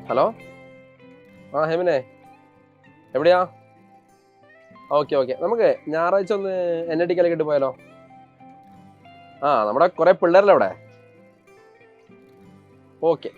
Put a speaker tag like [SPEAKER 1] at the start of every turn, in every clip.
[SPEAKER 1] Hello, ഹെമിനെ എവിടെയാ? Okay okay, നമുക്ക് ഞായറാഴ്ച ഒന്ന് NIT കാലിക്കറ്റ് പോയാലോ? നമ്മുടെ കുറെ പിള്ളേരല്ലേ അവിടെ. ഓക്കെ.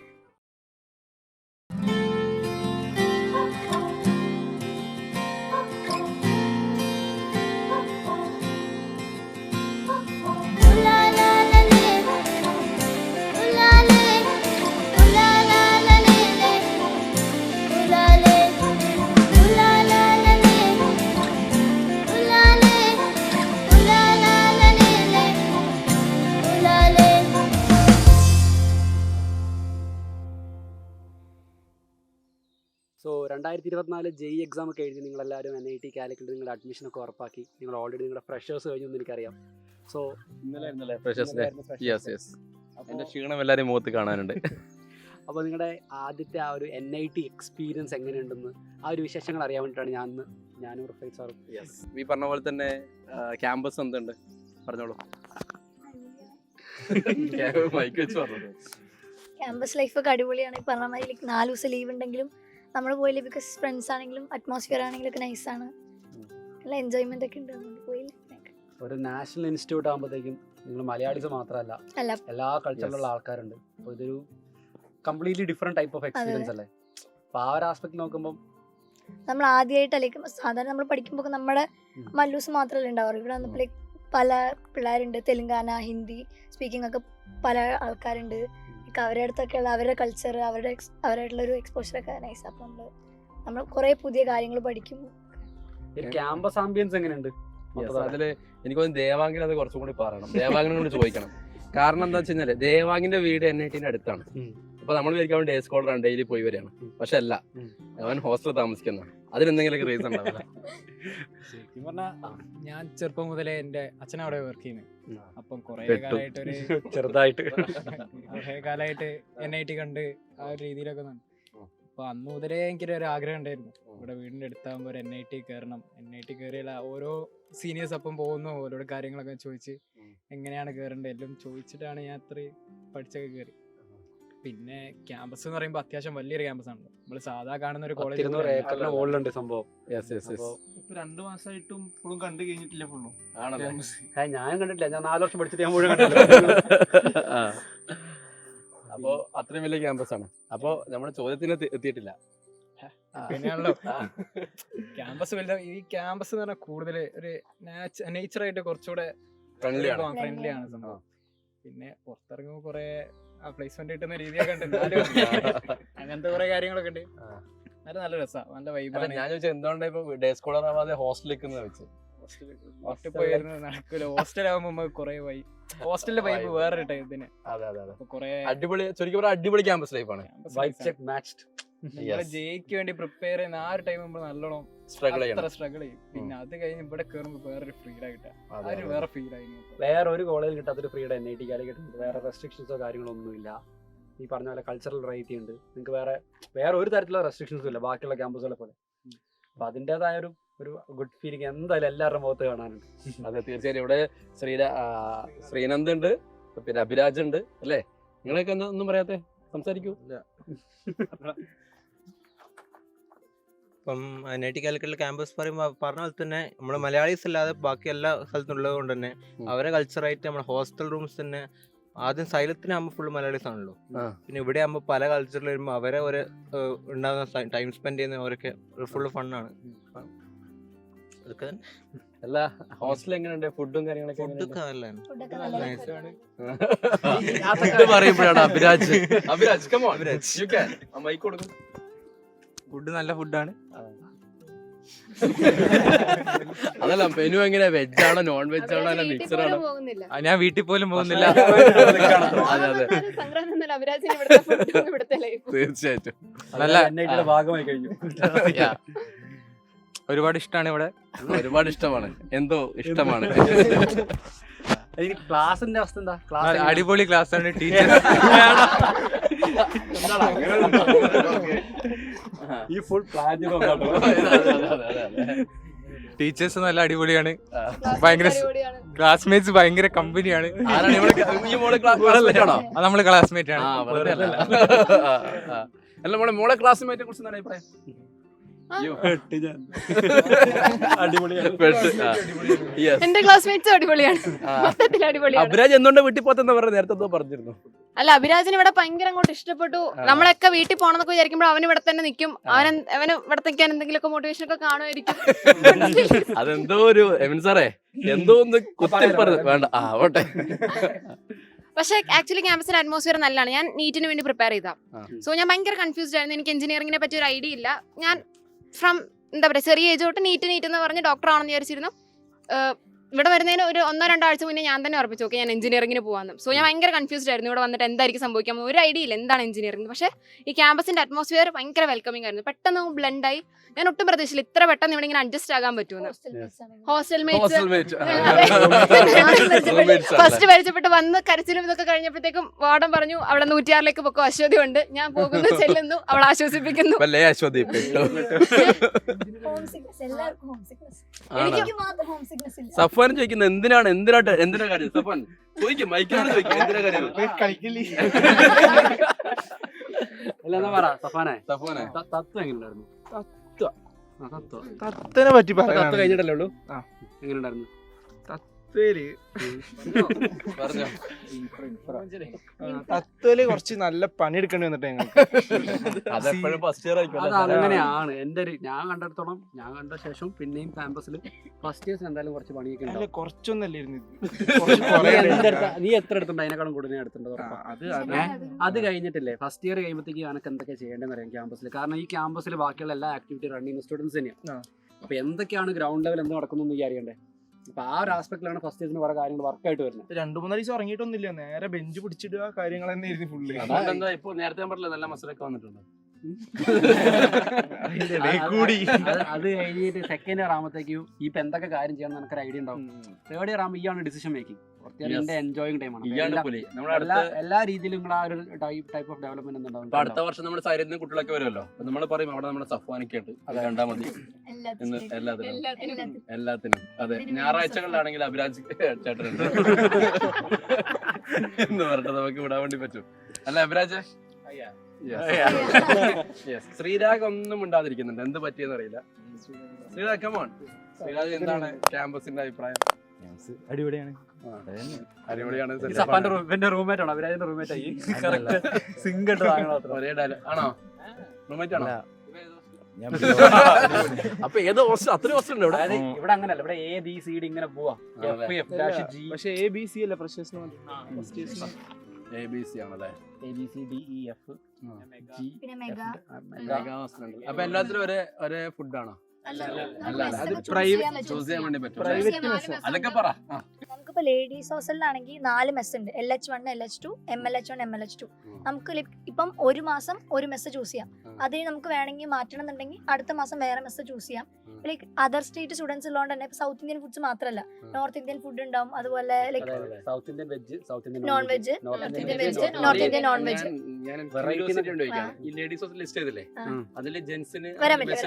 [SPEAKER 2] സോ 2024 JEE എക്സാം ഒക്കെ എഴുതി നിങ്ങളെല്ലാവരും NIT കാലിക്കറ്റ് നിങ്ങളുടെ അഡ്മിഷനൊക്കെ ഉറപ്പാക്കി. നിങ്ങൾ ഓൾറെഡി നിങ്ങളുടെ ഫ്രഷേഴ്സ് കഴിഞ്ഞു എന്ന് എനിക്കറിയാം. സോ
[SPEAKER 1] എന്റെ ക്ഷീണം എല്ലാവരും മുഖത്ത് കാണാനുണ്ട്.
[SPEAKER 2] അപ്പോൾ നിങ്ങളുടെ ആദ്യത്തെ ആ ഒരു NIT എക്സ്പീരിയൻസ് എങ്ങനെയുണ്ടെന്ന് ആ ഒരു വിശേഷങ്ങൾ അറിയാൻ വേണ്ടിയിട്ടാണ് ഞാനും റിഫൈൻ സാറും.
[SPEAKER 1] ഈ പറഞ്ഞ പോലെ തന്നെ ക്യാമ്പസ് എന്തുണ്ട് പറഞ്ഞോളൂ. മൈക്ക് വെച്ച് പറഞ്ഞു.
[SPEAKER 3] ക്യാമ്പസ് ലൈഫ് ഒക്കെ അടിപൊളിയാണ്. പറഞ്ഞ മാതിരി 4 ദിവസം ലീവ് ഉണ്ടെങ്കിലും നമ്മൾ പോയില്ല. ബിക്കോസ് ഫ്രണ്ട്സ് ആണെങ്കിലും അറ്റ്മോസ്ഫിയർ ആണെങ്കിലും ഒക്കെ നൈസാണ്. നല്ല എൻജോയ്മെന്റ് ഒക്കെ ഉണ്ട്. പോയില്ല.
[SPEAKER 2] ഒരു നാഷണൽ ഇൻസ്റ്റിറ്റ്യൂട്ട് ആകുമ്പോഴത്തേക്കും നിങ്ങൾ മലയാളീസ് മാത്രമല്ല, എല്ലാ കൾച്ചറിലുള്ള ആൾക്കാരുണ്ട്. അപ്പോൾ ഇതൊരു completely different type of experience അല്ലേ? അപ്പോൾ ആ ഒരു ആസ്പെക്ട് നോക്കുമ്പോൾ
[SPEAKER 3] നമ്മൾ ആദ്യമായിട്ടല്ലേ സാധാരണ നമ്മൾ പഠിക്കുമ്പോൾ നമ്മുടെ മല്ലൂസ് മാത്രമല്ലേ ഉണ്ടാവാറ്. ഇവിടെ വന്നപ്പോൾ പല പിള്ളേരുണ്ട്. തെലുങ്കാന, ഹിന്ദി സ്പീക്കിംഗ് ഒക്കെ പല ആൾക്കാരുണ്ട്. അവരുടെ അടുത്തൊക്കെ ഉള്ള അവരുടെ കൾച്ചർ, അവരായിട്ടുള്ള ഒരു എക്സ്പോഷർ ഒക്കെ നൈസ്. അപ്പം നമ്മൾ കുറെ പുതിയ കാര്യങ്ങൾ പഠിക്കും.
[SPEAKER 2] ക്യാമ്പസ് ആംബിയൻസ് എങ്ങനെയുണ്ട്?
[SPEAKER 1] അതില് എനിക്ക് തോന്നുന്നു ദേവാംഗിന് അത് കുറച്ചും കൂടി പറയണം. ദേവാംഗിനോട് ചോദിക്കണം. കാരണം എന്താ വെച്ച് കഴിഞ്ഞാല് ദേവാംഗിന്റെ വീട് NITന്റെ അടുത്താണ്. അപ്പൊ നമ്മൾ വിചാരിക്കും അവൻ ഡേ സ്കോളറാണ്, ഡെയിലി പോയി വരികയാണ്. പക്ഷെ അല്ല, അവൻ ഹോസ്റ്റലിൽ താമസിക്കുന്നതാണ്. അതിനെന്തെങ്കിലും റീസൺ ഉണ്ടാവില്ല.
[SPEAKER 4] ശരിക്കും പറഞ്ഞാൽ ഞാൻ ചെറുപ്പം മുതലേ എൻ്റെ അച്ഛൻ അവിടെ വർക്ക് ചെയ്യുന്നത്. അപ്പം കുറേ
[SPEAKER 2] ചെറുതായിട്ട്
[SPEAKER 4] NIT കണ്ട് ആ ഒരു രീതിയിലൊക്കെ അപ്പൊ അന്ന് മുതലേ എനിക്കൊരു ആഗ്രഹം ഉണ്ടായിരുന്നു, ഇവിടെ വീടിന്റെ അടുത്താകുമ്പോൾ ഒരു NIT കയറണം. NIT കയറിയുള്ള ഓരോ സീനിയേഴ്സ് അപ്പം പോകുന്നു, ഓരോരോ കാര്യങ്ങളൊക്കെ ചോദിച്ച് എങ്ങനെയാണ് കയറേണ്ടത് എല്ലാം ചോദിച്ചിട്ടാണ് ഞാൻ അത്രയും പഠിച്ചൊക്കെ കയറി. പിന്നെ ക്യാമ്പസ് എന്ന് പറയുമ്പോൾ അത്യാവശ്യം വലിയൊരു ക്യാമ്പസ് ആണ്. നമ്മൾ സാധാ കാണുന്ന ഒരു കോളേജ്
[SPEAKER 2] സംഭവം.
[SPEAKER 4] 2 മാസമായിട്ടും ഇപ്പോഴും കണ്ടു കഴിഞ്ഞിട്ടില്ല ഫുള്ളും.
[SPEAKER 2] ഞാൻ കണ്ടിട്ടില്ല. ഞാൻ 4 വർഷം പഠിച്ചിട്ട് ഞാൻ മുഴുവൻ കണ്ടില്ല.
[SPEAKER 1] അപ്പോ അത്രയും വലിയ ക്യാമ്പസ് ആണ്. അപ്പോ നമ്മുടെ ചോദ്യത്തിന് എത്തിയിട്ടില്ല.
[SPEAKER 4] പിന്നെയാണല്ലോ ക്യാമ്പസ് വലുതാ. ഈ ക്യാമ്പസ് എന്ന് പറഞ്ഞാൽ കൂടുതൽ ഒരു നേച്ചറായിട്ട് കുറച്ചുകൂടെ ഫ്രണ്ട്ലി ആണ് സംഭവം. പിന്നെ പുറത്തിറങ്ങുമ്പോൾ കുറെ പ്ലേസ്മെന്റ് കിട്ടുന്ന രീതിയൊക്കെ ഉണ്ട്. അങ്ങനത്തെ കുറെ കാര്യങ്ങളൊക്കെ ഉണ്ട്. നല്ല രസമാണ്, നല്ല വൈബാണ്.
[SPEAKER 1] ഞാൻ ചോദിച്ചാൽ എന്തുകൊണ്ടാ ഇപ്പൊ ഡേ സ്കോളർ ആവാതെ ഹോസ്റ്റലിലേക്ക് വെച്ച്?
[SPEAKER 4] ഹോസ്റ്റലിൽ പോയിരുന്നു നടക്കൂല. ഹോസ്റ്റലാകുമ്പോ കുറെ ഹോസ്റ്റലിന്റെ വൈബ് വേറൊരു ടൈപ്പിന്.
[SPEAKER 1] അടിപൊളി, ശരിക്കും പറഞ്ഞാൽ അടിപൊളി ക്യാമ്പസ് ലൈഫാണ്.
[SPEAKER 4] ജെയ്ക്ക് വേണ്ടി പ്രിപ്പയർ ചെയ്യുന്ന ആ ഒരു ടൈം നമ്മൾ നല്ലോണം സ്ട്രഗിൾ ചെയ്യും. പിന്നെ അത് കഴിഞ്ഞ് ഇവിടെ കയറുമ്പോൾ വേറൊരു ഫ്രീഡം കിട്ടാം. വേറെ ഫീൽ ആയി.
[SPEAKER 2] വേറെ ഒരു കോളേജിൽ കിട്ടാത്തൊരു ഫ്രീഡം NIT കാലിക്കറ്റ്. വേറെ റെസ്ട്രിക്ഷൻസോ കാര്യങ്ങളോ ഒന്നുമില്ല. ഈ പറഞ്ഞ പോലെ കൾച്ചറൽ വെറൈറ്റി ഉണ്ട്. നിങ്ങൾക്ക് വേറെ ഒരു തരത്തിലുള്ള റെസ്ട്രിക്ഷൻസും ഇല്ല ബാക്കിയുള്ള ക്യാമ്പസുകളെ പോലെ. അപ്പൊ അതിൻ്റെതായ ഒരു ഗുഡ് ഫീലിംഗ് എന്തായാലും എല്ലാവരുടെ മുഖത്ത് കാണാനുണ്ട്.
[SPEAKER 1] അതെ, തീർച്ചയായും. ഇവിടെ ശ്രീനന്ദ് ഉണ്ട്, പിന്നെ അഭിരാജ് ഉണ്ട് അല്ലേ? നിങ്ങളൊക്കെ ഒന്നും പറയാത്തെ? സംസാരിക്കൂ.
[SPEAKER 5] ഇപ്പം NIT കാലിക്കറ്റിലെ ക്യാമ്പസ് പറയുമ്പോൾ പറഞ്ഞ പോലെ തന്നെ നമ്മുടെ മലയാളീസ് അല്ലാതെ ബാക്കി എല്ലാ സ്ഥലത്തും ഉള്ളത് കൊണ്ട് തന്നെ അവരെ കൾച്ചറായിട്ട് നമ്മുടെ ഹോസ്റ്റൽ റൂംസ് തന്നെ ആദ്യം സൈലത്തിനാകുമ്പോൾ ഫുള്ള് മലയാളീസ് ആണല്ലോ. പിന്നെ ഇവിടെ ആകുമ്പോൾ പല കൾച്ചറിൽ വരുമ്പോൾ അവരെ ഒരു ഉണ്ടാകുന്ന ടൈം സ്പെൻഡ് ചെയ്യുന്ന അവരൊക്കെ ഫുള്ള് ഫണ്ണാണ്. അതൊക്കെ തന്നെ.
[SPEAKER 1] അല്ല, ഹോസ്റ്റൽ എങ്ങനെയുണ്ട്? ഫുഡും കാര്യങ്ങളൊക്കെ
[SPEAKER 5] ഫുഡൊക്കെ നല്ലതാണ്.
[SPEAKER 1] പറയുമ്പോഴാണ് അഭിരാജ് മൈക്ക് കൊടുക്കും.
[SPEAKER 4] ഫുഡ് നല്ല ഫുഡാണ്.
[SPEAKER 1] അതല്ല, മെനു എങ്ങനെയാ? വെജ് ആണോ നോൺ വെജ് ആണോ അല്ല മിക്സഡ് ആണോ?
[SPEAKER 4] ഞാൻ വീട്ടിൽ പോലും പോകുന്നില്ല.
[SPEAKER 1] തീർച്ചയായിട്ടും
[SPEAKER 4] നല്ല
[SPEAKER 2] ഭാഗമായി കഴിഞ്ഞു.
[SPEAKER 4] ഒരുപാട് ഇഷ്ടമാണ് ഇവിടെ.
[SPEAKER 1] ഒരുപാട് ഇഷ്ടമാണ്. എന്തോ ഇഷ്ടമാണ്.
[SPEAKER 2] ക്ലാസിന്റെ അവസ്ഥ എന്താ?
[SPEAKER 4] അടിപൊളി ക്ലാസ് ആണ്. ടീച്ചേഴ്സ് നല്ല അടിപൊളിയാണ്. ഭയങ്കര ക്ലാസ്മേറ്റ്സ് ഭയങ്കര കമ്പനിയാണ്.
[SPEAKER 1] നമ്മള് ക്ലാസ്മേറ്റ് ആണ്. അല്ല മോളെ ക്ലാസ്മേറ്റിനെ കുറിച്ച് എന്താണ് അഭിപ്രായം?
[SPEAKER 6] എന്റെ ക്ലാസ്മേറ്റ്സ് അടിപൊളിയാണ്, മൊത്തത്തിൽ അടിപൊളിയാണ്.
[SPEAKER 1] അഭിരാജ് എന്തുകൊണ്ട് വീട്ടിൽ പോത്തെന്ന് പറഞ്ഞ നേരത്തെ എന്തോ പറഞ്ഞിരുന്നു.
[SPEAKER 6] അല്ല, അഭിരാജിന് ഇവിടെ ഭയങ്കര അങ്ങോട്ട് ഇഷ്ടപ്പെട്ടു. നമ്മളൊക്കെ വീട്ടിൽ പോകണമെന്നൊക്കെ വിചാരിക്കുമ്പോൾ അവൻ ഇവിടെ തന്നെ നിൽക്കും. അവന് ഇവിടെ നിൽക്കാൻ എന്തെങ്കിലുമൊക്കെ മോട്ടിവേഷൻ ഒക്കെ കാണുമായിരിക്കും.
[SPEAKER 1] അതെന്തോ ഒരു എമിൻ സാറേ എന്തോ ഒന്ന് കുത്തി പറഞ്ഞു വേണ്ട ആവട്ടെ.
[SPEAKER 6] പക്ഷേ ആക്ച്വലി ക്യാമ്പസിന്റെ അറ്റ്മോസ്ഫിയർ നല്ലതാണ്. ഞാൻ നീറ്റിന് വേണ്ടി പ്രിപ്പയർ ചെയ്താ. സോ ഞാൻ ഭയങ്കര കൺഫ്യൂസ്ഡ് ആയിരുന്നു. എനിക്ക് എഞ്ചിനീയറിംഗിനെ പറ്റി ഒരു ഐഡിയ ഇല്ല. ഞാൻ ഫ്രം എന്താ പറയുക ചെറിയ ഏജ് തൊട്ട് നീറ്റ് എന്ന് പറഞ്ഞ് ഡോക്ടർ ആണെന്ന് വിചാരിച്ചിരുന്നു. ഇവിടെ വരുന്നതിന് ഒരു 1-2 ആഴ്ച മുന്നേ ഞാൻ തന്നെ ഉറപ്പിച്ചു ഓക്കെ ഞാൻ എഞ്ചിനീയറിംഗിന് പോകാമെന്ന്. സോ ഞാൻ ഭയങ്കര കൺഫ്യൂസ്ഡ് ആയിരുന്നു ഇവിടെ വന്നിട്ട് എന്തായിരിക്കും സംഭവിക്കാൻ, ഒരു ഐഡിയ ഇല്ല എന്താണ് എഞ്ചിനീയറിംഗ്. പക്ഷേ ഈ ക്യാമ്പസിന്റെ അറ്റ്മോസ്ഫിയർ ഭയങ്കര വെൽക്കമിംഗ് ആയിരുന്നു. പെട്ടെന്ന് ബ്ലെൻഡായി. ഞാൻ ഒട്ടും പ്രതീക്ഷിച്ചില്ല ഇത്ര പെട്ടെന്ന് ഇവിടെ ഇങ്ങനെ അഡ്ജസ്റ്റ് ആകാൻ പറ്റുമെന്ന്. ഹോസ്റ്റൽ മേറ്റ്സ് ഫസ്റ്റ് പരിചയപ്പെട്ട് വന്ന് കരച്ചിലും ഇതൊക്കെ കഴിഞ്ഞപ്പോഴത്തേക്കും വാർഡൻ പറഞ്ഞു അവിടെ 106 പൊക്കോ, അശ്വതി ഉണ്ട്, ഞാൻ പോകുന്നു, ചെല്ലുന്നു, അവൾ ആശ്വസിപ്പിക്കുന്നു.
[SPEAKER 1] സഫാൻ ചോദിക്കുന്നത് എന്തിനാ കാര്യം? സഫാൻ ചോദിക്കും, മൈക്കിനോട് ചോദിക്കും എന്തിനാ കാര്യം?
[SPEAKER 2] എന്താ പറ സഫാനെ,
[SPEAKER 1] തത്വം എങ്ങനെയുണ്ടായിരുന്നു?
[SPEAKER 7] തത്വനെ പറ്റി
[SPEAKER 1] തത്വം കഴിഞ്ഞിട്ടല്ലേ ഉള്ളൂ.
[SPEAKER 2] എങ്ങനെയുണ്ടായിരുന്നു?
[SPEAKER 1] പറഞ്ഞോ.
[SPEAKER 7] തത്വല് കുറച്ച് നല്ല പണിയെടുക്കേണ്ടി വന്നിട്ട് ഞങ്ങൾക്ക്.
[SPEAKER 1] അതെപ്പോഴും ഫസ്റ്റ് ഇയർ ആയിരിക്കും.
[SPEAKER 2] അത് അങ്ങനെയാണ് എന്റെ ഒരു ഞാൻ കണ്ടിടത്തോളം, ഞാൻ കണ്ട ശേഷം പിന്നെയും ക്യാമ്പസിൽ ഫസ്റ്റ് ഇയേഴ്സിന് എന്തായാലും കുറച്ച് പണിയൊക്കെ
[SPEAKER 7] അല്ല
[SPEAKER 2] ഉണ്ടാവും.
[SPEAKER 7] കുറച്ചൊന്നല്ലായിരുന്നു
[SPEAKER 2] നീ എത്ര എടുത്തുണ്ട്? അതിനെക്കാളും കൂടുതൽ ഞാൻ എടുത്തിട്ടുണ്ട്. അത് കഴിഞ്ഞിട്ടില്ലേ ഫസ്റ്റ് ഇയർ കഴിയുമ്പോഴത്തേക്ക് എനിക്ക് എന്തൊക്കെ ചെയ്യേണ്ടതെന്ന് അറിയാം ക്യാമ്പസിൽ. കാരണം ഈ ക്യാമ്പസിൽ ബാക്കിയുള്ള എല്ലാ ആക്ടിവിറ്റി റൺ ചെയ്യുന്ന സ്റ്റുഡൻസ് തന്നെയാണ്. അപ്പൊ എന്തൊക്കെയാണ് ഗ്രൗണ്ട് ലെവൽ എന്ത് നടക്കുന്നു എന്ന് അറിയണ്ടേ. അപ്പൊ ആ ഒരു ആസ്പെക്ടിലാണ് ഫസ്റ്റ് ഇയറിന് കുറെ കാര്യങ്ങൾ വർക്കായിട്ട് വരുന്നത്.
[SPEAKER 7] 2-3 ദിവസം ഉറങ്ങിയിട്ടൊന്നുമില്ല, നേരെ ബെഞ്ച് പിടിച്ചിടുക കാര്യങ്ങൾ തന്നെ ആയിരുന്നു ഫുള്ള്.
[SPEAKER 1] എന്താ ഇപ്പൊ നേരത്തെ ഞാൻ പറഞ്ഞില്ല നല്ല മസലൊക്കെ വന്നിട്ടുണ്ട്.
[SPEAKER 2] അത് കഴിഞ്ഞിട്ട് സെക്കൻഡ് ഇയർ ആകുമ്പോഴത്തേക്കും ഇപ്പൊ എന്തൊക്കെ കാര്യം ചെയ്യാൻ എനിക്കൊരു ഐഡിയ ഉണ്ടാവും. തേർഡ് ഇയർ ആകുമ്പോൾ ഈ ആണ് ഡിസിഷൻ മേക്കിംഗ്. എൻജോയിങ് ടൈമാണ്. എല്ലാ രീതിയിലും ആ ഒരു ടൈപ്പ് ഓഫ് ഡെവലപ്മെന്റ് ഉണ്ടാവും.
[SPEAKER 1] അടുത്ത വർഷം നമ്മുടെ സൈഡിൽ നിന്ന് കുട്ടികളൊക്കെ വരുമല്ലോ. നമ്മൾ പറയും അവിടെ നമ്മുടെ സഫാനിക്കുണ്ട്, അത് കണ്ടാ മതി എന്ന്. എല്ലാത്തിനും അതെ. ഞായറാഴ്ചകളിലാണെങ്കിൽ അഭിരാജ് ചേട്ടനുണ്ട് എന്ന് പറഞ്ഞിട്ട് നമുക്ക് വിടാൻ വേണ്ടി പറ്റും. അല്ല അഭിരാജ്? ശ്രീരാഗ് ഒന്നും ഉണ്ടാതിരിക്കുന്നുണ്ട്, എന്ത് പറ്റിയെന്ന് അറിയില്ല. ശ്രീരാഗ് കമോൺ. ശ്രീരാഗ് എന്താണ് ക്യാമ്പസിന്റെ അഭിപ്രായം?
[SPEAKER 7] അടിപൊളിയാണ്.
[SPEAKER 1] അടിപൊളിയാണ്.
[SPEAKER 2] ഇവന്റെ റൂംമേറ്റ് ആണ്, അഭിരാജിന്റെ റൂംമേറ്റ് ആയി. സിംഗ്
[SPEAKER 1] ഒരേ ഡയലോഗ് ആണോ? റൂംമേറ്റ് ആണോ? അപ്പൊ ഏത് ഹോസ്റ്റൽ? അത്രയും ഹോസ്റ്റൽ ഉണ്ട് ഇവിടെ.
[SPEAKER 2] ഇവിടെ അങ്ങനല്ല, ഇവിടെ ABCD ഇങ്ങനെ പോവാ.
[SPEAKER 7] പക്ഷെ ABC അല്ല ഫ്രഷേഴ്സിന്
[SPEAKER 1] ABC ആണല്ലേ?
[SPEAKER 2] ABCDEF G.
[SPEAKER 1] അപ്പൊ എല്ലാത്തിലും ഒരേ ഫുഡാണോ? ചൂസ് ചെയ്യാൻ വേണ്ടി പറ്റും. അതൊക്കെ പറ.
[SPEAKER 3] നമുക്കിപ്പോ ലേഡീസ് ഹോസ്റ്റലിലാണെങ്കിൽ 4 മെസ് ഉണ്ട്. LH1, LH2, MLH1, MLH2. നമുക്ക് ഇപ്പം ഒരു മാസം ഒരു മെസ്സ് ചൂസ് ചെയ്യാം. അതിന് നമുക്ക് വേണമെങ്കിൽ മാറ്റണം എന്നുണ്ടെങ്കിൽ അടുത്ത മാസം വേറെ മെസ്സ് ചൂസ് ചെയ്യാം. ലൈക്ക് അതർ സ്റ്റേറ്റ് സ്റ്റുഡൻസ് ഉള്ളതുകൊണ്ട് തന്നെ സൗത്ത് ഇന്ത്യൻ ഫുഡ്സ് മാത്രമല്ല, നോർത്ത് ഇന്ത്യൻ ഫുഡ് ഉണ്ടാവും. അതുപോലെ like
[SPEAKER 2] south Indian veg, south Indian
[SPEAKER 3] non veg, north Indian veg, north Indian non veg.
[SPEAKER 1] ഈ ലേഡീസ് ഹോസ്റ്റൽ ലിസ്റ്റ് ചെയ്തില്ലേ, അതില് ജെന്റ്സിന്
[SPEAKER 3] വരാൻ പറ്റില്ല.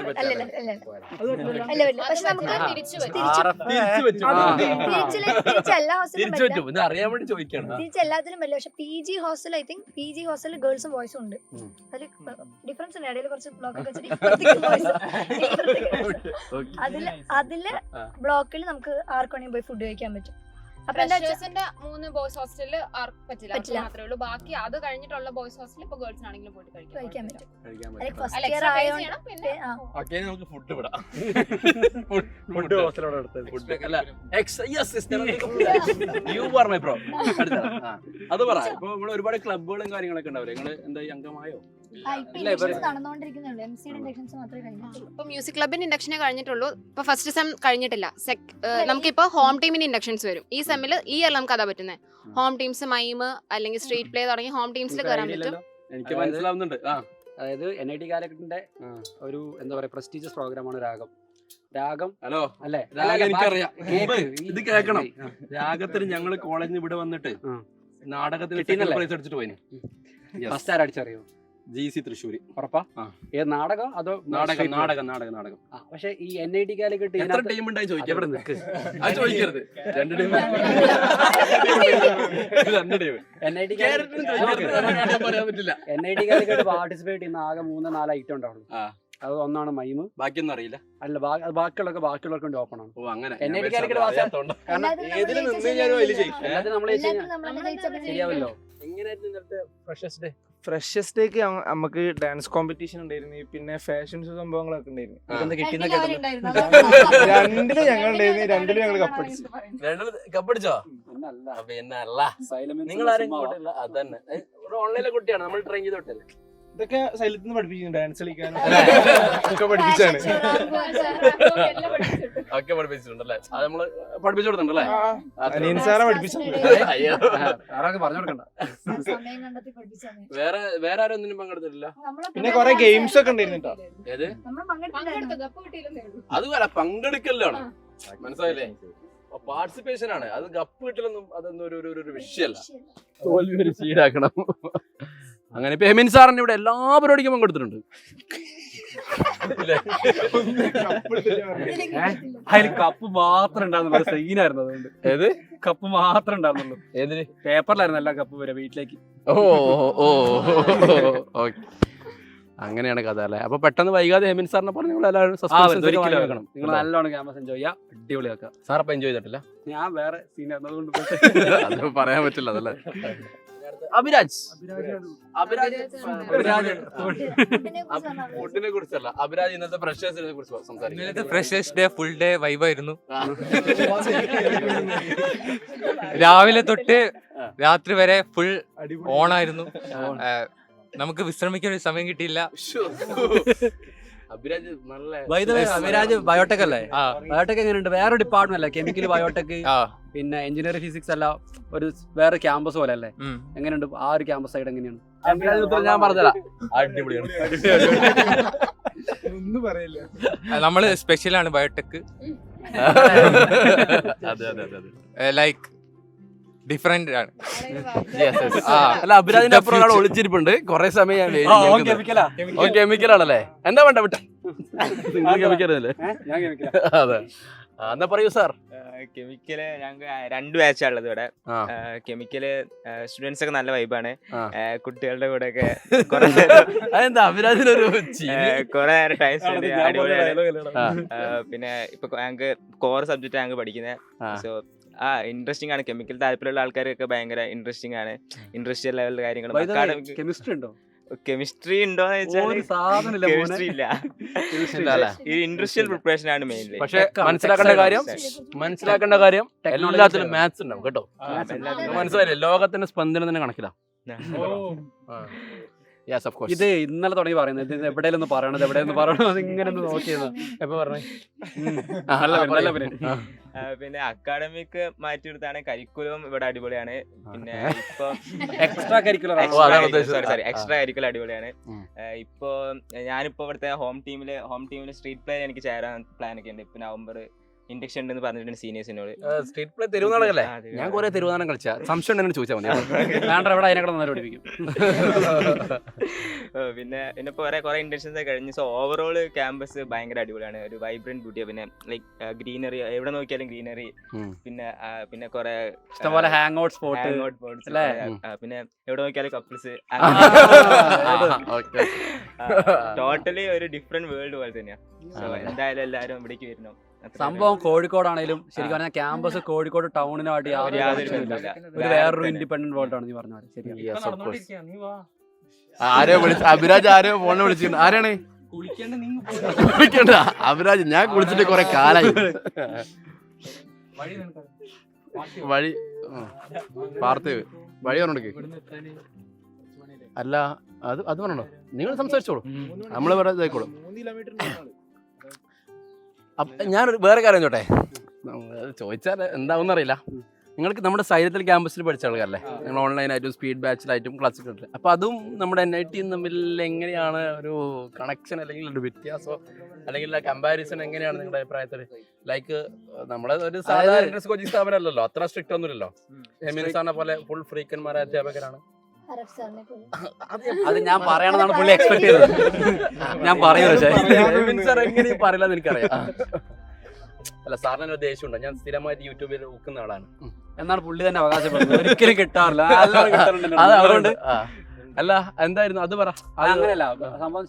[SPEAKER 3] പക്ഷെ നമുക്ക്
[SPEAKER 1] അറിയാൻ വേണ്ടി ചോദിക്കണം.
[SPEAKER 3] തിരിച്ചെല്ലാത്തിലും പറ്റില്ല. പക്ഷെ PG hostel I think PG ഹോസ്റ്റലിൽ ഗേൾസും ബോയ്സും ഉണ്ട്. അതിൽ ഡിഫറൻസ് ഉണ്ട്. ഇടയിൽ കുറച്ച് ബ്ലോക്ക് അതില് ബ്ലോക്കിൽ നമുക്ക് ആർക്കാണെങ്കിൽ പോയി ഫുഡ് കഴിക്കാൻ പറ്റും.
[SPEAKER 6] ഫ്രഷേഴ്സിന്റെ 3 ബോയ്സ് ഹോസ്റ്റലിൽ പറ്റില്ല മാത്രമേ ഉള്ളൂ. ബാക്കി അത് കഴിഞ്ഞിട്ടുള്ള ബോയ്സ് ഹോസ്റ്റലിൽ ഇപ്പൊ ഗേൾസിനാണെങ്കിലും പോയിട്ട്
[SPEAKER 3] കഴിക്കാൻ പറ്റും.
[SPEAKER 6] ഫസ്റ്റ് ഇയർ ആയതുകൊണ്ട്
[SPEAKER 1] നമുക്ക് ഫുഡ് വിടാം.
[SPEAKER 2] ഫുഡ് ഹോസ്റ്റലോടെ എടുത്തത്.
[SPEAKER 1] അത് പറ. ഇപ്പൊ നമ്മള് ഒരുപാട് ക്ലബുകളും കാര്യങ്ങളൊക്കെ ഉണ്ടാവില്ലേ, നിങ്ങള് എന്താ അംഗമായോ?
[SPEAKER 3] നടന്നുകൊണ്ടിരിക്കുന്നുള്ളൂ. MC ഇൻഡക്ഷൻസ് മാത്രമേ കഴിഞ്ഞിട്ടുള്ളൂ.
[SPEAKER 6] ഇപ്പൊ മ്യൂസിക് ക്ലബിന്റെ ഇൻഡക്ഷനെ കഴിഞ്ഞിട്ടുള്ളൂ. ഇപ്പൊ ഫസ്റ്റ് സെം കഴിഞ്ഞിട്ടില്ല. നമുക്കിപ്പോ ഹോം ടീമിന് ഇൻഡക്ഷൻസ് വരും ഈ സെമ്മിൽ. ഈ ഇയർ നമുക്ക് അതാ പറ്റുന്നത്. ഹോം ടീംസ്, മൈം അല്ലെങ്കിൽ സ്ട്രീറ്റ് പ്ലേ തുടങ്ങി ഹോം ടീംസിൽ കയറാൻ പറ്റും.
[SPEAKER 1] എനിക്ക് മനസ്സിലാവുന്നുണ്ട്.
[SPEAKER 2] അതായത് NIT കാലഘട്ടത്തിന്റെ ഒരു എന്താ പറയാ പ്രസ്റ്റീജിയസ് പ്രോഗ്രാമാണ് രാഗം.
[SPEAKER 1] ഹലോ
[SPEAKER 2] അല്ലേ?
[SPEAKER 1] എനിക്കറിയാം. ഇത് കേൾക്കണം. രാഗത്തിന് ഞങ്ങള് കോളേജിൽ ഇവിടെ വന്നിട്ട് നാടകത്തിന് പ്രൈസ് അടിച്ചിട്ട് പോയിന്.
[SPEAKER 2] ഫസ്റ്റ് ആരടിച്ചറിയോ?
[SPEAKER 8] GC തൃശ്ശൂര്.
[SPEAKER 2] ഉറപ്പാ?
[SPEAKER 8] ആ.
[SPEAKER 2] ഏത് നാടകം അതോ
[SPEAKER 8] നാടകം.
[SPEAKER 2] പക്ഷെ ഈ NIT കാലിക്കട്ട്
[SPEAKER 1] എത്ര ടീം ഉണ്ടായി
[SPEAKER 2] ഇവിടെ
[SPEAKER 1] ചോദിക്കാം.
[SPEAKER 2] നിൽക്ക്.
[SPEAKER 1] അത് ചോദിക്കരുത്. 2 ടീം. 2 ടീം.
[SPEAKER 2] NIT
[SPEAKER 1] പറയാൻ പറ്റില്ല.
[SPEAKER 2] NIT കാലിക്കട്ട് പാർട്ടിസിപ്പേറ്റ് ചെയ്യുന്ന ആകെ 3-4 ഐറ്റം ഉണ്ടാവുള്ളൂ.
[SPEAKER 8] ആ.
[SPEAKER 2] അത് ഒന്നാണ് മൈമ്.
[SPEAKER 8] ബാക്കിയൊന്നും അറിയില്ല.
[SPEAKER 2] അല്ല ബാക്കിയുള്ളവർക്ക് വേണ്ടി ഓപ്പൺ ആണ്.
[SPEAKER 8] ഓ അങ്ങനെ.
[SPEAKER 2] NIT കാലിക്കട്ട് കാരണം
[SPEAKER 8] ഏതില് നിന്ന് കഴിഞ്ഞാലും അതില് ജയിക്കും.
[SPEAKER 2] എല്ലാത്തിനും നമ്മൾ ശരിയാവല്ലോ.
[SPEAKER 1] എങ്ങനെയായിരുന്നു ഇന്നത്തെ ഫ്രഷേഴ്സ് ഡേ?
[SPEAKER 7] ഫ്രഷേഴ്സ് ഡേക്ക് നമുക്ക് ഡാൻസ് കോമ്പറ്റീഷൻ ഉണ്ടായിരുന്നു, പിന്നെ ഫാഷൻസ് സംഭവങ്ങളൊക്കെ ഉണ്ടായിരുന്നു.
[SPEAKER 2] എന്താ കിട്ടിയെന്നൊക്കെ
[SPEAKER 7] രണ്ടിലും ഞങ്ങൾ ഉണ്ടായിരുന്നു, രണ്ടിലും ഞങ്ങൾ കപ്പടിച്ചു.
[SPEAKER 1] കപ്പടിച്ചോ?
[SPEAKER 2] ഒന്നല്ല.
[SPEAKER 1] പിന്നെ അല്ല, നിങ്ങൾ ആരും ഇങ്ങോട്ടില്ല. അതന്നെ ഓൺലൈനിലെ കുട്ടിയാണ്, നമ്മൾ ട്രെയിൻ ചെയ്ത് വിട്ടല്ലേ.
[SPEAKER 7] ഇതൊക്കെ സൈലത്തിൽ നിന്ന് പഠിപ്പിക്കുന്നു, ഡാൻസ് കളിക്കാനും ഒക്കെ പഠിപ്പിച്ചാണ്.
[SPEAKER 1] ഒക്കെ പഠിപ്പിച്ചിട്ടുണ്ടല്ലേ? അത് നമ്മള് പഠിപ്പിച്ചു കൊടുത്തിട്ടുണ്ടല്ലേ?
[SPEAKER 7] അനിയൻ സാറെ പഠിപ്പിച്ചു.
[SPEAKER 1] അയ്യോ.
[SPEAKER 2] ആരൊക്കെ പറഞ്ഞു കൊടുക്കണ്ട.
[SPEAKER 1] വേറെ ആരും ഒന്നിനും പങ്കെടുത്തിട്ടില്ല.
[SPEAKER 7] പിന്നെ കൊറേ ഗെയിംസ് ഒക്കെ ഉണ്ടായിരുന്നു കേട്ടോ.
[SPEAKER 1] ഏത്? അതുപോലെ പങ്കെടുക്കലാണ്, മനസ്സിലായില്ലേ? പാർട്ടിസിപ്പേഷൻ ആണ്. അത് കപ്പ് കിട്ടലൊന്നും അതൊന്നും ഒരു വിഷയമല്ല. തോൽവി ഒരു ശീലാക്കണം. അങ്ങനെ ഇപ്പൊ ഹെമിൻ സാറിന്റെ ഇവിടെ എല്ലാ പരിപാടിക്കും പങ്കെടുത്തിട്ടുണ്ട്.
[SPEAKER 2] അതിൽ കപ്പ് മാത്രം ഉണ്ടായിരുന്നുള്ളൂ. സീനായിരുന്നു. അതുകൊണ്ട്
[SPEAKER 1] ഏത്
[SPEAKER 2] കപ്പ് മാത്രം ഉണ്ടായിരുന്നുള്ളൂ.
[SPEAKER 1] ഏതിന്?
[SPEAKER 2] പേപ്പറിലായിരുന്നു എല്ലാ കപ്പ് വരെ വീട്ടിലേക്ക്.
[SPEAKER 1] ഓക്കെ, അങ്ങനെയാണ് കഥ അല്ലേ? അപ്പൊ പെട്ടെന്ന് വൈകാതെ ഹെമിൻ സാറിനെ പറഞ്ഞ് നിങ്ങൾ എല്ലാവരും
[SPEAKER 2] നിങ്ങൾ നല്ലോണം ക്യാമ്പസ് എൻജോയ് ചെയ്യാം, അടിപൊളിയാക്കാം.
[SPEAKER 1] സാർ അപ്പൊ എൻജോയ് ചെയ്തിട്ടില്ല?
[SPEAKER 2] ഞാൻ വേറെ സീനായിരുന്നു, അതുകൊണ്ട്
[SPEAKER 1] അത് പറയാൻ പറ്റില്ല അതല്ലേ. അഭിരാജ് ഫുഡിനെ കുറിച്ചല്ല, അഭിരാജ് ഇന്നത്തെ ഫ്രഷേഴ്സിനെ കുറിച്ച് സംസാരിക്കും.
[SPEAKER 9] ഫ്രഷേഴ്സ് ഡേ ഫുൾ ഡേ വൈബായിരുന്നു. രാവിലെ തൊട്ട് രാത്രി വരെ ഫുൾ ഓണായിരുന്നു. നമുക്ക് വിശ്രമിക്കാൻ ഒരു സമയം കിട്ടിയില്ല.
[SPEAKER 1] അഭിരാജ് നല്ല
[SPEAKER 2] അഭിരാജ് ബയോടെക് അല്ലേ?
[SPEAKER 9] ആ,
[SPEAKER 2] ബയോടെക് എങ്ങനെയുണ്ട്? വേറെ ഡിപ്പാർട്ട്മെന്റ് അല്ലേ? കെമിക്കൽ, ബയോടെക്,
[SPEAKER 9] ആ,
[SPEAKER 2] പിന്നെ എഞ്ചിനീയറിംഗ്, ഫിസിക്സ് അല്ല, ഒരു വേറെ ക്യാമ്പസ് പോലെ അല്ലേ?
[SPEAKER 9] ഉം.
[SPEAKER 2] എങ്ങനെയുണ്ട് ആ ഒരു ക്യാമ്പസ് സൈഡ്? എങ്ങനെയാണ്?
[SPEAKER 1] അഭിരാജ് ഉത്തരം ഞാൻ പറഞ്ഞുതരാം. അടിപൊളിയാണ്.
[SPEAKER 7] ഒന്നും പറയില്ല.
[SPEAKER 9] നമ്മള് സ്പെഷ്യലാണ് ബയോടെക്.
[SPEAKER 1] അതെ അതെ അതെ അതെ.
[SPEAKER 9] ലൈക്ക് ഡിഫറെന്റ് ആണ്.
[SPEAKER 1] അല്ല, അഭിരാജിന്റെ അപ്പുറം ഒരാൾ ഒളിച്ചിരിപ്പുണ്ട്. കൊറേ സമയം ഞാൻ കെമിക്കൽ ആണല്ലേ? എന്താ വേണ്ട വിട്ട കെമിക്കൽ അല്ലേ? അതെ, എന്നാ പറയൂ സാർ.
[SPEAKER 10] കെമിക്കല് ഞങ്ങൾക്ക് 2 ബാച്ചാണുള്ളത് ഇവിടെ. കെമിക്കല് സ്റ്റുഡൻസ് ഒക്കെ നല്ല വൈബാണ്. കുട്ടികളുടെ കൂടെ ഒക്കെ
[SPEAKER 1] അതെന്താ അഭിരാജിനൊരു
[SPEAKER 10] കുറെ നേരം ടൈം സ്പെൻഡ് ചെയ്യാൻ അടിപൊളിയാണ്. പിന്നെ ഇപ്പൊ ഞങ്ങൾക്ക് കോർ സബ്ജക്റ്റ് ഞങ്ങൾക്ക് പഠിക്കുന്നത്. സോ ഇൻട്രസ്റ്റിംഗ് ആണ്. കെമിക്കൽ താല്പര്യമുള്ള ആൾക്കാരൊക്കെ ഭയങ്കര ഇൻട്രസ്റ്റിംഗ് ആണ്. ഇൻഡസ്ട്രിയൽ ലെവലിലെ കാര്യങ്ങൾ.
[SPEAKER 2] കെമിസ്ട്രി ഉണ്ടോ?
[SPEAKER 10] കെമിസ്ട്രി ഉണ്ടോന്ന് വെച്ചാൽ കെമിസ്ട്രി ഇല്ല. ഈ ഇൻഡസ്ട്രിയൽ പ്രിപ്പറേഷൻ ആണ് മെയിൻലി.
[SPEAKER 1] പക്ഷെ മനസ്സിലാക്കേണ്ട കാര്യം എല്ലാത്തിലും മാത്സ് ഉണ്ടാവും കേട്ടോ. മനസ്സിലായില്ലേ? ലോകത്തിന്റെ സ്പന്ദനം തന്നെ കണക്കിലാ.
[SPEAKER 2] ഇത് ഇന്നലെ തുടങ്ങി പറയുന്നത്. ഇത് എവിടെയെന്ന് പറയണത്, എവിടെയെന്ന് പറയണത് ഇങ്ങനെ ഒന്ന് നോക്കിയത്.
[SPEAKER 1] എപ്പോ പറഞ്ഞേ?
[SPEAKER 10] പിന്നെ അക്കാഡമിക് മാറ്റിയെടുത്താണ്. കരിക്കുലവും ഇവിടെ അടിപൊളിയാണ്. പിന്നെ ഇപ്പൊ
[SPEAKER 2] എക്സ്ട്രാ കരിക്കുലർ
[SPEAKER 10] എക്സ്ട്രാ കരിക്കുലർ അടിപൊളിയാണ്. ഇപ്പൊ ഞാനിപ്പോ ഇവിടുത്തെ ഹോം ടീമില് സ്ട്രീറ്റ് പ്ലേ എനിക്ക് ചേരാൻ പ്ലാൻ ഒക്കെ ഉണ്ട്. ഇപ്പൊ നവംബർ ഇൻഡക്ഷൻ ഉണ്ടെന്ന് പറഞ്ഞിട്ടുണ്ട് സീനിയേഴ്സിനോട്.
[SPEAKER 1] Street play തെരുവുനാടകല്ലേ? ഞാൻ കുറെ തെരുവുനാടകം കളിച്ച. സംശയം ഉണ്ടെന്ന് ചോദിച്ചാൽ മതി. വേണ്ട, ഇവിടെ അതിനെക്കൂടെ നന്നായി പഠിപ്പിക്കും.
[SPEAKER 10] പിന്നെ ഇപ്പൊ കുറെ ഇന്റൻഷൻസ് കഴിഞ്ഞു. സോ ഓവറോൾ ക്യാമ്പസ് ഭയങ്കര അടിപൊളിയാണ്. ഒരു വൈബ്രന്റ് ബ്യൂട്ടിയാ. പിന്നെ ലൈക്ക് ഗ്രീനറി, എവിടെ നോക്കിയാലും ഗ്രീനറി. പിന്നെ കുറെ
[SPEAKER 2] ഇഷ്ടംപോലെ ഹാങ് ഔട്ട് സ്പോട്ട്.
[SPEAKER 10] പിന്നെ എവിടെ നോക്കിയാലും കപ്പിൾസ്. ടോട്ടലി ഒരു ഡിഫറെന്റ് വേൾഡ് പോലെ തന്നെയാണ്. സോ എന്തായാലും എല്ലാരും ഇവിടേക്ക് വരണം.
[SPEAKER 2] സംഭവം കോഴിക്കോടാണേലും ശരിക്കും പറഞ്ഞാൽ ക്യാമ്പസ് കോഴിക്കോട് ടൗണിനായിട്ട് യാതൊരു ഒരു വേറൊരു ഇൻഡിപെൻഡന്റ് വേൾഡ് ആണ് നീ പറഞ്ഞത്.
[SPEAKER 1] ആരോ വിളിച്ചു അഭിരാജ്, ആരോ ഫോണിൽ വിളിച്ചിട്ടുണ്ട്. ആരാണ്? കുളിക്കണ്ട അഭിരാജ്, ഞാൻ കുളിച്ചിട്ട് കുറെ കാലായി. വഴി പാർത്ഥിവ് വഴി പറഞ്ഞോടക്ക്. അല്ല, അത് പറഞ്ഞോ, നിങ്ങൾ സംസാരിച്ചോളൂ, നമ്മള് വേറെ ഇതായിക്കോളും. ഞാൻ വേറെ കാര്യം ചോട്ടെ, ചോദിച്ചാൽ എന്താവും അറിയില്ല. നിങ്ങൾക്ക് നമ്മുടെ സൈലത്തിൽ ക്യാമ്പസിൽ പഠിച്ച ആൾക്കാരല്ലേ? നിങ്ങൾ ഓൺലൈനായിട്ടും സ്പീഡ് ബാച്ചിലായിട്ടും ക്ലാസ്സിൽ. അപ്പോൾ അതും നമ്മുടെ NIT തമ്മിൽ എങ്ങനെയാണ് ഒരു കണക്ഷൻ, അല്ലെങ്കിൽ ഒരു വ്യത്യാസം, അല്ലെങ്കിൽ കമ്പാരിസൺ എങ്ങനെയാണ് നിങ്ങളുടെ അഭിപ്രായത്തിൽ? ലൈക്ക് നമ്മുടെ ഒരു സാധാരണ കോച്ചിങ് സ്ഥാപനമല്ലല്ലോ, അത്ര സ്ട്രിക്റ്റ് ഒന്നുമില്ലല്ലോ. ഹെമിൻ സാറിനെ പോലെ ഫുൾ ഫ്രീക്കന്മാരായ അധ്യാപകരാണ്.
[SPEAKER 3] അറബ് സാറിനെ പോലെ.
[SPEAKER 2] അത് ഞാൻ പറയണമെന്നാണ് പുള്ളി എക്സ്പെക്ട് ചെയ്തത്. ഞാൻ പറയും പക്ഷേ
[SPEAKER 1] സാർ എങ്ങനെയും പറയില്ലെന്ന് എനിക്കറിയാം. അല്ല സാറിന് ഒരു ദേഷ്യമുണ്ടോ? ഞാൻ സ്ഥിരമായിട്ട് യൂട്യൂബിൽ നോക്കുന്ന ആളാണ്.
[SPEAKER 2] എന്നാണ് പുള്ളി തന്നെ അവകാശപ്പെടുന്നത്. ഒരിക്കലും കിട്ടാറില്ല. നല്ലോണം കിട്ടാറുണ്ട്.
[SPEAKER 1] അത് അവരുണ്ട്. അല്ല എന്തായിരുന്നു അത് പറ.
[SPEAKER 2] അങ്ങനെയല്ല സംഭവം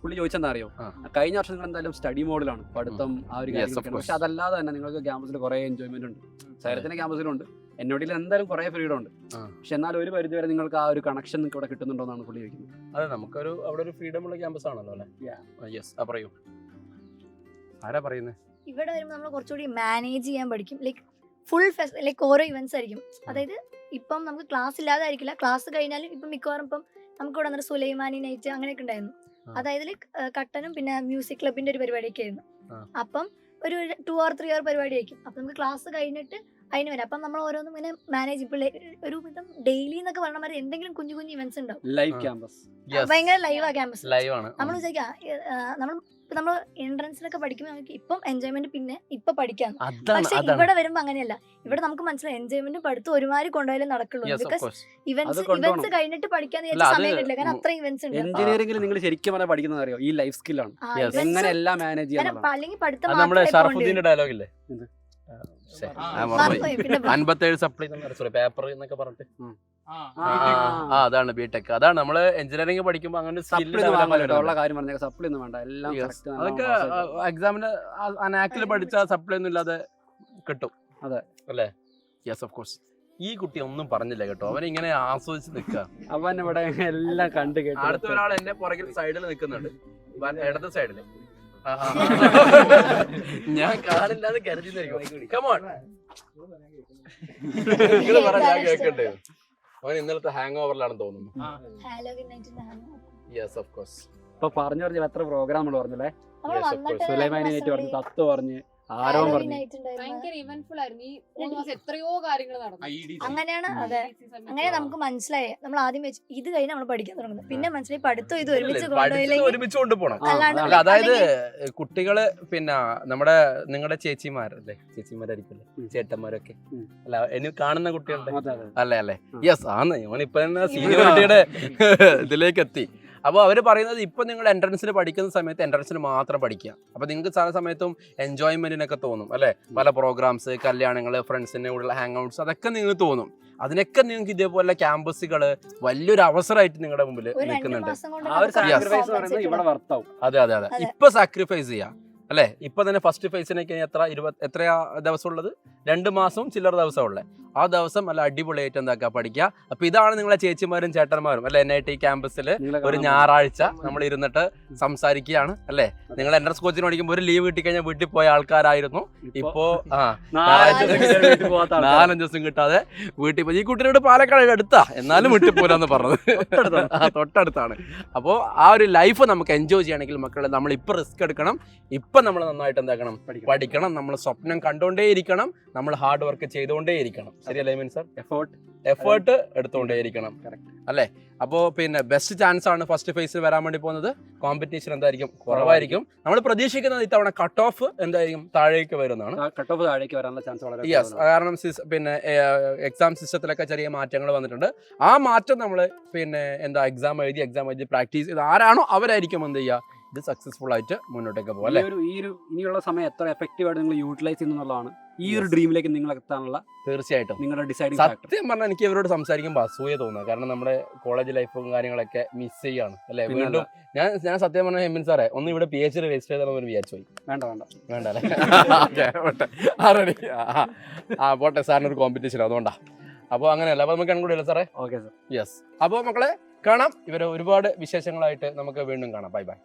[SPEAKER 2] പുള്ളി ചോദിച്ചെന്താ അറിയോ, കഴിഞ്ഞ വർഷം നിങ്ങൾ എന്തായാലും സ്റ്റഡി മോഡിലാണ് പഠിത്തം ആ ഒരു കാര്യം. പക്ഷെ അതല്ലാതെ തന്നെ നിങ്ങൾക്ക് ക്യാമ്പസിൽ കുറെ എൻജോയ്മെന്റ് ഉണ്ട്. സൈലത്തിന്റെ ക്യാമ്പസിലുണ്ട്, എന്നോടിൽ എന്തായാലും കുറെ ഫ്രീഡം ഉണ്ട്. പക്ഷെ എന്നാലും ഒരു പരിധി വരെ നിങ്ങൾക്ക് ആ ഒരു കണക്ഷൻ നിങ്ങൾക്ക് ഇവിടെ കിട്ടുന്നുണ്ടോ എന്നാണ് പുള്ളി ചോദിക്കുന്നത്.
[SPEAKER 1] അതെ, നമുക്കൊരു അവിടെ ഒരു ഫ്രീഡം ഉള്ള ക്യാമ്പസ് ആണല്ലോ അല്ലേ? യെസ്. പറയൂ, ആരാ പറയുന്നത്?
[SPEAKER 3] ഇവിടെ വരുമ്പോൾ നമ്മൾ കുറച്ചുകൂടി മാനേജ് ചെയ്യാൻ പഠിക്കും. ലൈക്ക് ഫുൾ ലൈക്ക് ഓരോ ഇവന്റ്സ് ആയിരിക്കും. അതായത് ഇപ്പം നമുക്ക് ക്ലാസ് ഇല്ലാതായിരിക്കില്ല, ക്ലാസ് കഴിഞ്ഞാലും ഇപ്പം മിക്കവാറും ഇപ്പം നമുക്ക് ഇവിടെ വന്നിട്ട് സുലൈമാനി നൈറ്റ് അങ്ങനെയൊക്കെ ഉണ്ടായിരുന്നു. അതായത് ലൈക്ക് കട്ടനും പിന്നെ മ്യൂസിക് ക്ലബിന്റെ ഒരു പരിപാടിയൊക്കെ ആയിരുന്നു. അപ്പം ഒരു 2 or 3 hour പരിപാടി ആയിരിക്കും. അപ്പം നമുക്ക് ക്ലാസ് കഴിഞ്ഞിട്ട് അതിന് വരാം. അപ്പം നമ്മൾ ഓരോന്നും ഇങ്ങനെ മാനേജ് ഇപ്പോൾ ഒരു വിധം ഡെയിലി എന്നൊക്കെ പറഞ്ഞ മാതിരി എന്തെങ്കിലും കുഞ്ഞു കുഞ്ഞു ഇവന്റ്സ് ഉണ്ടാവും.
[SPEAKER 2] ലൈവ് ക്യാമ്പസ്
[SPEAKER 3] ഭയങ്കര ലൈവാ ക്യാമ്പസ്.
[SPEAKER 1] ലൈവ് ആണ്.
[SPEAKER 3] നമ്മൾ വിചാരിക്കാം നമ്മൾ എൻട്രൻസിലൊക്കെ പഠിക്കുമ്പോൾ നമുക്ക് ഇപ്പം എൻജോയ്മെന്റ് പിന്നെ ഇപ്പൊ പഠിക്കാം. പക്ഷെ ഇവിടെ വരുമ്പോ അങ്ങനെയല്ല. ഇവിടെ നമുക്ക് മനസ്സിലായി എൻജോയ്മെന്റും പഠിത്തം ഒരുമാതിരി കൊണ്ടുപോയാലേ നടക്കുള്ളൂ. ബിക്കോസ് ഇവന്റ്സ് കഴിഞ്ഞിട്ട് പഠിക്കാന്ന് വിചാരിച്ച സമയം കിട്ടില്ല. കാരണം അത്ര ഇവന്റ്സ് ഉണ്ട്.
[SPEAKER 2] എഞ്ചിനീയറിംഗിൽ നിങ്ങൾ ശരിക്കും പറഞ്ഞാൽ പഠിക്കുന്നത് അറിയോ, ഈ ലൈഫ് സ്കില്ലാണ്. എങ്ങനെ എല്ലാം മാനേജ് ചെയ്യാൻ.
[SPEAKER 3] അല്ലെങ്കിൽ പഠിത്തം
[SPEAKER 1] നമ്മുടെ ഷറഫുദ്ദീന്റെ ഡയലോഗ് ഇല്ലേ,
[SPEAKER 3] പിന്നെ
[SPEAKER 1] 57 സപ്ലൈ പേപ്പർ എന്നൊക്കെ പറഞ്ഞിട്ട്. അതാണ് ബിടെക്. അതാണ് നമ്മള് എഞ്ചിനീയറിംഗ് പഠിക്കുമ്പോ അങ്ങനെ
[SPEAKER 2] ഉള്ള കാര്യം പറഞ്ഞ സപ്ലി ഒന്നും വേണ്ട, എല്ലാം
[SPEAKER 1] അതൊക്കെ എക്സാമിന് നാക്കിൽ പഠിച്ച സപ്ലൈ ഒന്നും ഇല്ലാതെ കിട്ടും.
[SPEAKER 2] അതെ
[SPEAKER 1] അല്ലേ? Yes of course. ഈ കുട്ടി ഒന്നും പറഞ്ഞില്ല കേട്ടോ, അവൻ ഇങ്ങനെ ആസ്വദിച്ച് നിൽക്കുക.
[SPEAKER 2] അവൻ ഇവിടെ എല്ലാം കണ്ടു കേട്ടു.
[SPEAKER 1] അടുത്ത ഒരാൾ എന്റെ പുറകിൽ സൈഡിൽ നിൽക്കുന്നുണ്ട്, ഇടത് സൈഡില്. ഞാൻ കാണില്ലാന്ന് കരുതിയിരിക്കും. കമോൺ, നിങ്ങൾ പറ, ഞാൻ കേൾക്കട്ടെ. അവൻ ഇന്നലത്തെ ഹാങ് ഓവറിലാണെന്ന് തോന്നുന്നു. Yes of course.
[SPEAKER 2] ഇപ്പൊ പറഞ്ഞു എത്ര പ്രോഗ്രാമുകൾ പറഞ്ഞല്ലേ. സുലൈമാനി നൈറ്റ് പറഞ്ഞു, തത്വ പറഞ്ഞ്, ആരോൺ പറഞ്ഞു.
[SPEAKER 6] ഭയങ്കര ഇവന്റ്ഫുൾ ആയിരുന്നു. ഈ 3 മാസം എത്രയോ കാര്യങ്ങൾ നടന്നു.
[SPEAKER 3] അങ്ങനെയാണ്. അതെ, അങ്ങനെ നമുക്ക് മനസ്സിലായി. നമ്മൾ ആദ്യം വെച്ച് ഇത് കഴിഞ്ഞ് നമ്മൾ പഠിക്കാൻ തുടങ്ങുന്നത്. പിന്നെ മനസ്സിലായി പഠിത്തം ഇത്
[SPEAKER 1] ഒരുമിച്ച് കൊണ്ടുപോകണം. അതായത് കുട്ടികള് പിന്നെ നമ്മുടെ നിങ്ങളുടെ ചേച്ചിമാരല്ലേ, ചേച്ചിമാരായിരിക്കും ചേട്ടന്മാരൊക്കെ അല്ല, ഇനി കാണുന്ന കുട്ടികളുടെ അല്ലേ അല്ലേ? യെസ് ആണ്. ഇവനിപ്പൊ സീനിയോറിറ്റിയുടെ ഇതിലേക്ക് എത്തി. അപ്പോൾ അവർ പറയുന്നത് ഇപ്പം നിങ്ങൾ എൻട്രൻസിന് പഠിക്കുന്ന സമയത്ത് എൻട്രൻസിന് മാത്രം പഠിക്കുക. അപ്പോൾ നിങ്ങൾക്ക് ചില സമയത്തും എൻജോയ്മെൻറ്റിനൊക്കെ തോന്നും അല്ലേ, പല പ്രോഗ്രാംസ്, കല്യാണങ്ങൾ, ഫ്രണ്ട്സിൻ്റെ കൂടെയുള്ള ഹാങ് ഔട്ട്സ്, അതൊക്കെ നിങ്ങൾക്ക് തോന്നും. അതിനൊക്കെ നിങ്ങൾക്ക് ഇതേപോലെ ക്യാമ്പസുകൾ വലിയൊരു അവസരമായിട്ട് നിങ്ങളുടെ മുമ്പിൽ നിൽക്കുന്നുണ്ട്. അതെ അതെ അതെ, ഇപ്പൊ സാക്രിഫൈസ് ചെയ്യാം അല്ലേ. ഇപ്പൊ തന്നെ ഫസ്റ്റ് ഫേസിനൊക്കെ എത്രയാ ദിവസം ഉള്ളത്? 2 മാസവും ചില്ലറ ദിവസം ഉള്ളത്. ആ ദിവസം നല്ല അടിപൊളിയായിട്ട് എന്താക്കുക, പഠിക്കുക. അപ്പൊ ഇതാണ് നിങ്ങളെ ചേച്ചിമാരും ചേട്ടന്മാരും അല്ലെ, NIT ക്യാമ്പസിൽ ഒരു ഞായറാഴ്ച നമ്മൾ ഇരുന്നിട്ട് സംസാരിക്കുകയാണ് അല്ലേ. നിങ്ങൾ എൻട്രൻസ് കോച്ചിന് പഠിക്കുമ്പോൾ ഒരു ലീവ് കിട്ടിക്കഴിഞ്ഞാൽ വീട്ടിൽ പോയ ആൾക്കാരായിരുന്നു. ഇപ്പോ 4-5 ദിവസം കിട്ടാതെ വീട്ടിൽ പോയി. ഈ കുട്ടിയോട് പാലക്കാട് അടുത്താ, എന്നാലും വീട്ടിൽ പോരാന്ന് പറഞ്ഞത് തൊട്ടടുത്താണ്. അപ്പോൾ ആ ഒരു ലൈഫ് നമുക്ക് എൻജോയ് ചെയ്യണമെങ്കിൽ മക്കളെ നമ്മൾ ഇപ്പൊ റിസ്ക് എടുക്കണം. ഇപ്പൊ നമ്മൾ നന്നായിട്ട് എന്താക്കണം, പഠിക്കണം. നമ്മൾ സ്വപ്നം കണ്ടുകൊണ്ടേ ഇരിക്കണം, നമ്മൾ ഹാർഡ് വർക്ക് ചെയ്തുകൊണ്ടേ ഇരിക്കണം. ശരിയല്ലേ മീൻ സാർ? എഫേർട്ട് എടുത്തുകൊണ്ടേ ഇരിക്കണം അല്ലേ. അപ്പോൾ പിന്നെ ബെസ്റ്റ് ചാൻസ് ആണ് ഫസ്റ്റ് ഫേസിൽ വരാൻ വേണ്ടി പോകുന്നത്. കോമ്പറ്റീഷൻ എന്തായിരിക്കും, കുറവായിരിക്കും. നമ്മൾ പ്രതീക്ഷിക്കുന്നത് ഇത്തവണ കട്ട് ഓഫ് എന്തായിരിക്കും, താഴേക്ക് വരുന്നതാണ്. യെസ്, കാരണം പിന്നെ എക്സാം സിസ്റ്റത്തിലൊക്കെ ചെറിയ മാറ്റങ്ങൾ വന്നിട്ടുണ്ട്. ആ മാറ്റം നമ്മൾ പിന്നെ എക്സാം എഴുതി പ്രാക്ടീസ് ചെയ്ത് ആരാണോ അവരായിരിക്കും എന്ത് ചെയ്യുക, ഇത് സക്സസ്ഫുൾ ആയിട്ട് മുന്നോട്ടേക്ക് പോകും അല്ലേ.
[SPEAKER 2] ഇനിയുള്ള സമയം എത്ര എഫക്റ്റീവായിട്ട് നിങ്ങൾ യൂട്ടിലൈസ് ചെയ്യുന്നുള്ളതാണ് ഈ ഒരു ഡ്രീമിലേക്ക് നിങ്ങൾ എത്താനുള്ള
[SPEAKER 1] തീർച്ചയായിട്ടും
[SPEAKER 2] നിങ്ങളുടെ ഡിസൈഡിംഗ് ഫാക്ടർ.
[SPEAKER 1] സത്യം പറഞ്ഞാൽ എനിക്ക് ഇവരോട് സംസാരിക്കുമ്പോൾ അസൂയ തോന്നുക. കാരണം നമ്മുടെ കോളേജ് ലൈഫും കാര്യങ്ങളൊക്കെ മിസ് ചെയ്യാണ് അല്ലേ. വീണ്ടും ഞാൻ സത്യം പറഞ്ഞ ഹെമിൻ സാറേ ഒന്ന് ഇവിടെ PhD രജിസ്റ്റർ ചെയ്താൽ വിചാരിച്ചു പോയി. വേണ്ട അല്ലേ. പോട്ടെ, സാറിന് ഒരു കോമ്പറ്റീഷൻ അതുകൊണ്ടാ. അപ്പോൾ അങ്ങനെയല്ല. അപ്പോൾ നമുക്ക് കൺക്ലൂഡ് ചെയ്യാം സാറേ.
[SPEAKER 2] Okay sir.
[SPEAKER 1] യെസ്. അപ്പോൾ മക്കളെ കാണാം, ഇവരെ ഒരുപാട് വിശേഷങ്ങളായിട്ട് നമുക്ക് വീണ്ടും കാണാം. Bye bye.